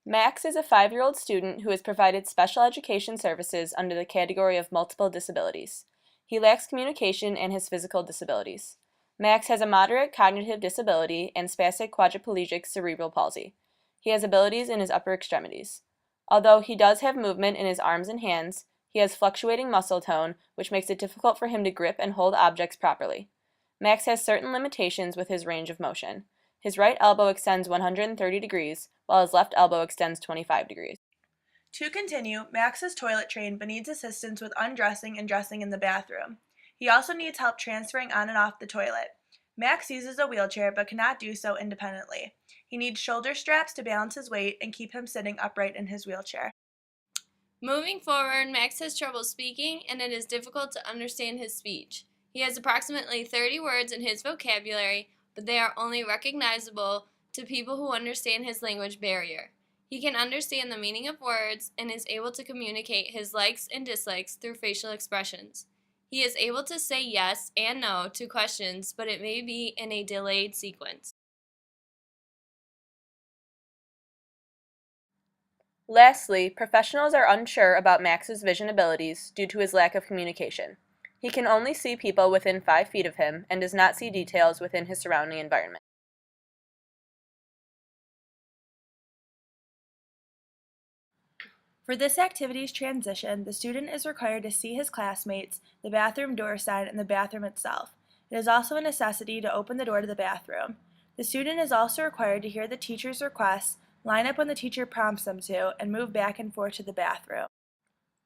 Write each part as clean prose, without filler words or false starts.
Max is a 5-year-old student who is provided special education services under the category of multiple disabilities. He lacks communication and has physical disabilities. Max has a moderate cognitive disability and spastic quadriplegic cerebral palsy. He has abilities in his upper extremities. Although he does have movement in his arms and hands, he has fluctuating muscle tone, which makes it difficult for him to grip and hold objects properly. Max has certain limitations with his range of motion. His right elbow extends 130 degrees, while his left elbow extends 25 degrees. To continue, Max is toilet trained but needs assistance with undressing and dressing in the bathroom. He also needs help transferring on and off the toilet. Max uses a wheelchair but cannot do so independently. He needs shoulder straps to balance his weight and keep him sitting upright in his wheelchair. Moving forward, Max has trouble speaking and it is difficult to understand his speech. He has approximately 30 words in his vocabulary, but they are only recognizable to people who understand his language barrier. He can understand the meaning of words and is able to communicate his likes and dislikes through facial expressions. He is able to say yes and no to questions, but it may be in a delayed sequence. Lastly, professionals are unsure about Max's vision abilities due to his lack of communication. He can only see people within 5 feet of him and does not see details within his surrounding environment. For this activity's transition, the student is required to see his classmates, the bathroom door sign, and the bathroom itself. It is also a necessity to open the door to the bathroom. The student is also required to hear the teacher's requests, line up when the teacher prompts them to, and move back and forth to the bathroom.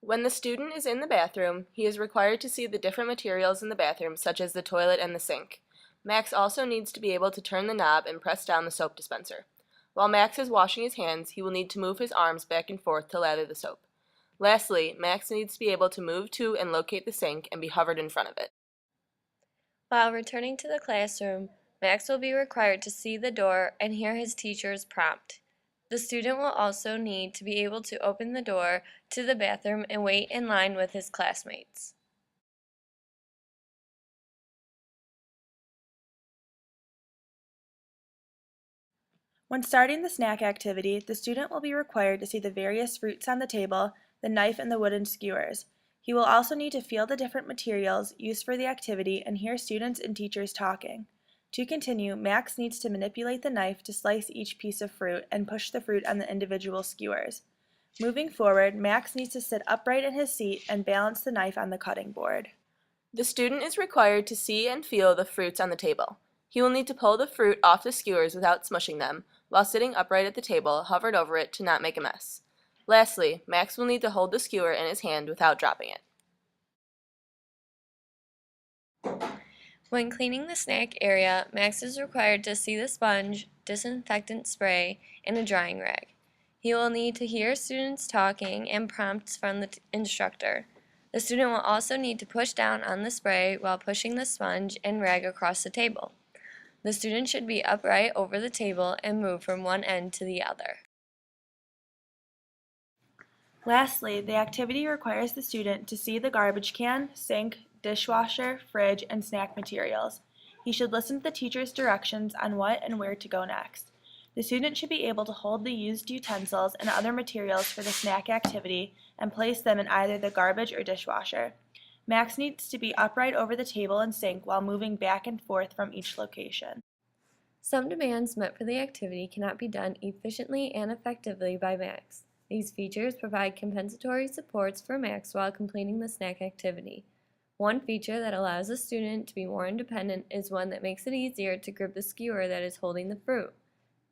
When the student is in the bathroom, he is required to see the different materials in the bathroom, such as the toilet and the sink. Max also needs to be able to turn the knob and press down the soap dispenser. While Max is washing his hands, he will need to move his arms back and forth to lather the soap. Lastly, Max needs to be able to move to and locate the sink and be hovered in front of it. While returning to the classroom, Max will be required to see the door and hear his teacher's prompt. The student will also need to be able to open the door to the bathroom and wait in line with his classmates. When starting the snack activity, the student will be required to see the various fruits on the table, the knife, and the wooden skewers. He will also need to feel the different materials used for the activity and hear students and teachers talking. To continue, Max needs to manipulate the knife to slice each piece of fruit and push the fruit on the individual skewers. Moving forward, Max needs to sit upright in his seat and balance the knife on the cutting board. The student is required to see and feel the fruits on the table. He will need to pull the fruit off the skewers without smushing them, while sitting upright at the table, hovered over it to not make a mess. Lastly, Max will need to hold the skewer in his hand without dropping it. When cleaning the snack area, Max is required to see the sponge, disinfectant spray, and a drying rag. He will need to hear students talking and prompts from the instructor. The student will also need to push down on the spray while pushing the sponge and rag across the table. The student should be upright over the table and move from one end to the other. Lastly, the activity requires the student to see the garbage can, sink, dishwasher, fridge, and snack materials. He should listen to the teacher's directions on what and where to go next. The student should be able to hold the used utensils and other materials for the snack activity and place them in either the garbage or dishwasher. Max needs to be upright over the table and sink while moving back and forth from each location. Some demands met for the activity cannot be done efficiently and effectively by Max. These features provide compensatory supports for Max while completing the snack activity. One feature that allows a student to be more independent is one that makes it easier to grip the skewer that is holding the fruit.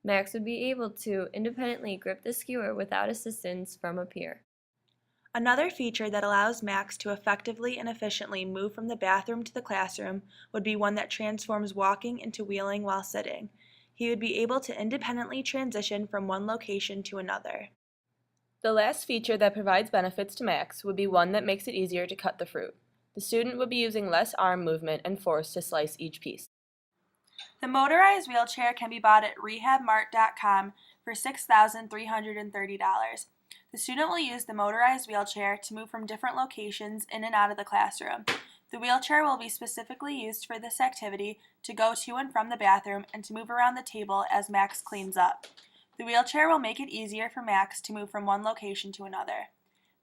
Max would be able to independently grip the skewer without assistance from a peer. Another feature that allows Max to effectively and efficiently move from the bathroom to the classroom would be one that transforms walking into wheeling while sitting. He would be able to independently transition from one location to another. The last feature that provides benefits to Max would be one that makes it easier to cut the fruit. The student would be using less arm movement and force to slice each piece. The motorized wheelchair can be bought at rehabmart.com for $6,330. The student will use the motorized wheelchair to move from different locations in and out of the classroom. The wheelchair will be specifically used for this activity to go to and from the bathroom and to move around the table as Max cleans up. The wheelchair will make it easier for Max to move from one location to another.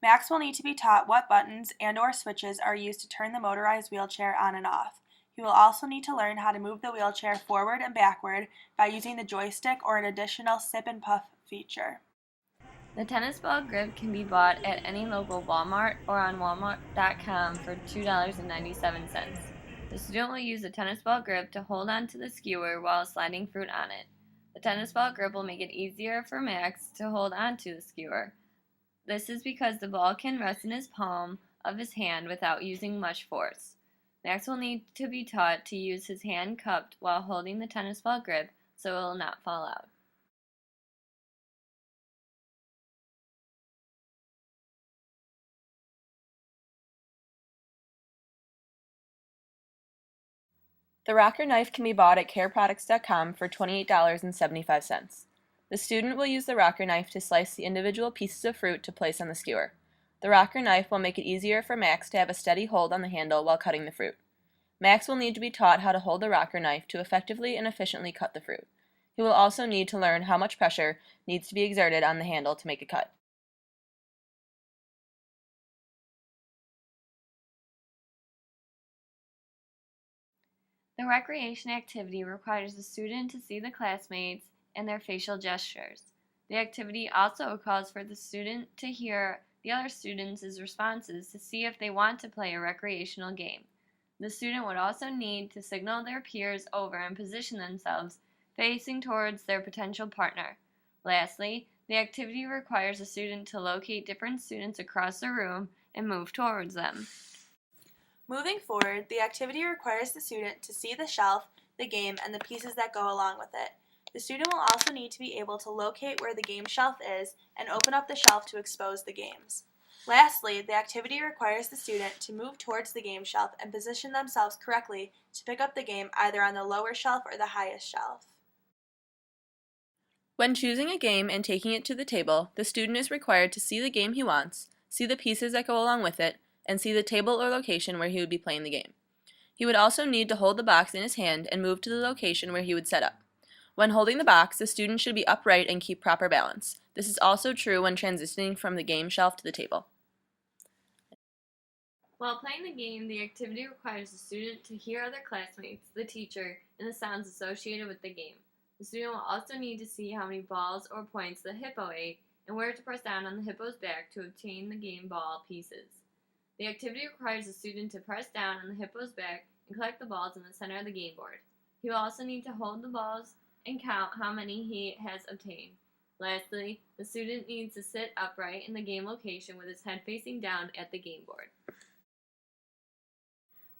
Max will need to be taught what buttons and/or switches are used to turn the motorized wheelchair on and off. He will also need to learn how to move the wheelchair forward and backward by using the joystick or an additional sip and puff feature. The tennis ball grip can be bought at any local Walmart or on walmart.com for $2.97. The student will use the tennis ball grip to hold onto the skewer while sliding fruit on it. The tennis ball grip will make it easier for Max to hold onto the skewer. This is because the ball can rest in his palm of his hand without using much force. Max will need to be taught to use his hand cupped while holding the tennis ball grip so it will not fall out. The rocker knife can be bought at careproducts.com for $28.75. The student will use the rocker knife to slice the individual pieces of fruit to place on the skewer. The rocker knife will make it easier for Max to have a steady hold on the handle while cutting the fruit. Max will need to be taught how to hold the rocker knife to effectively and efficiently cut the fruit. He will also need to learn how much pressure needs to be exerted on the handle to make a cut. The recreation activity requires the student to see the classmates and their facial gestures. The activity also calls for the student to hear the other students' responses to see if they want to play a recreational game. The student would also need to signal their peers over and position themselves facing towards their potential partner. Lastly, the activity requires the student to locate different students across the room and move towards them. Moving forward, the activity requires the student to see the shelf, the game, and the pieces that go along with it. The student will also need to be able to locate where the game shelf is and open up the shelf to expose the games. Lastly, the activity requires the student to move towards the game shelf and position themselves correctly to pick up the game either on the lower shelf or the highest shelf. When choosing a game and taking it to the table, the student is required to see the game he wants, see the pieces that go along with it, and see the table or location where he would be playing the game. He would also need to hold the box in his hand and move to the location where he would set up. When holding the box, the student should be upright and keep proper balance. This is also true when transitioning from the game shelf to the table. While playing the game, the activity requires the student to hear other classmates, the teacher, and the sounds associated with the game. The student will also need to see how many balls or points the hippo ate and where to press down on the hippo's back to obtain the game ball pieces. The activity requires the student to press down on the hippo's back and collect the balls in the center of the game board. He will also need to hold the balls and count how many he has obtained. Lastly, the student needs to sit upright in the game location with his head facing down at the game board.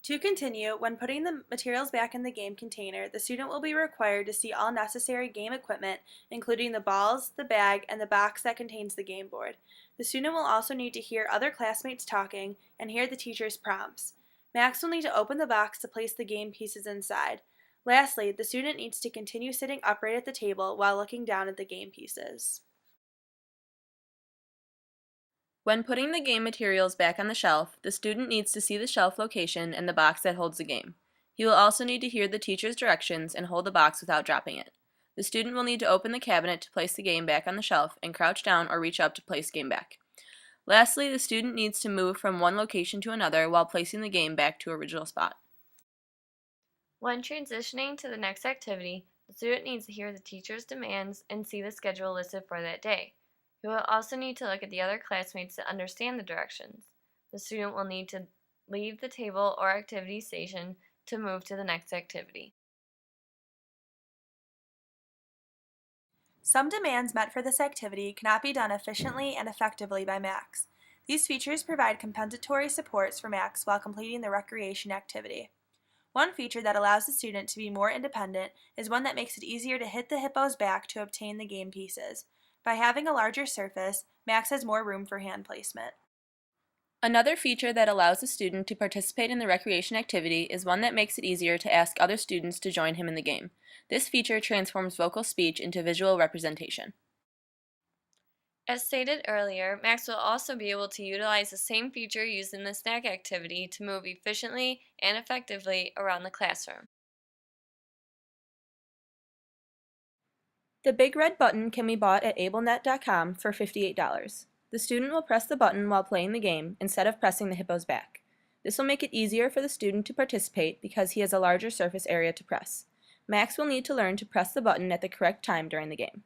To continue, when putting the materials back in the game container, the student will be required to see all necessary game equipment, including the balls, the bag, and the box that contains the game board. The student will also need to hear other classmates talking and hear the teacher's prompts. Max will need to open the box to place the game pieces inside. Lastly, the student needs to continue sitting upright at the table while looking down at the game pieces. When putting the game materials back on the shelf, the student needs to see the shelf location and the box that holds the game. He will also need to hear the teacher's directions and hold the box without dropping it. The student will need to open the cabinet to place the game back on the shelf and crouch down or reach up to place game back. Lastly, the student needs to move from one location to another while placing the game back to original spot. When transitioning to the next activity, the student needs to hear the teacher's demands and see the schedule listed for that day. He will also need to look at the other classmates to understand the directions. The student will need to leave the table or activity station to move to the next activity. Some demands met for this activity cannot be done efficiently and effectively by Max. These features provide compensatory supports for Max while completing the recreation activity. One feature that allows the student to be more independent is one that makes it easier to hit the hippo's back to obtain the game pieces. By having a larger surface, Max has more room for hand placement. Another feature that allows a student to participate in the recreation activity is one that makes it easier to ask other students to join him in the game. This feature transforms vocal speech into visual representation. As stated earlier, Max will also be able to utilize the same feature used in the snack activity to move efficiently and effectively around the classroom. The big red button can be bought at ablenet.com for $58. The student will press the button while playing the game instead of pressing the hippo's back. This will make it easier for the student to participate because he has a larger surface area to press. Max will need to learn to press the button at the correct time during the game.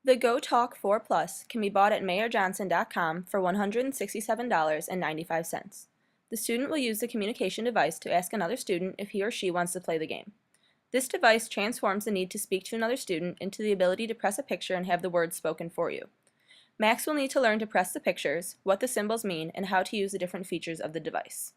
The GoTalk 4 Plus can be bought at mayorjohnson.com for $167.95. The student will use the communication device to ask another student if he or she wants to play the game. This device transforms the need to speak to another student into the ability to press a picture and have the words spoken for you. Max will need to learn to press the pictures, what the symbols mean, and how to use the different features of the device.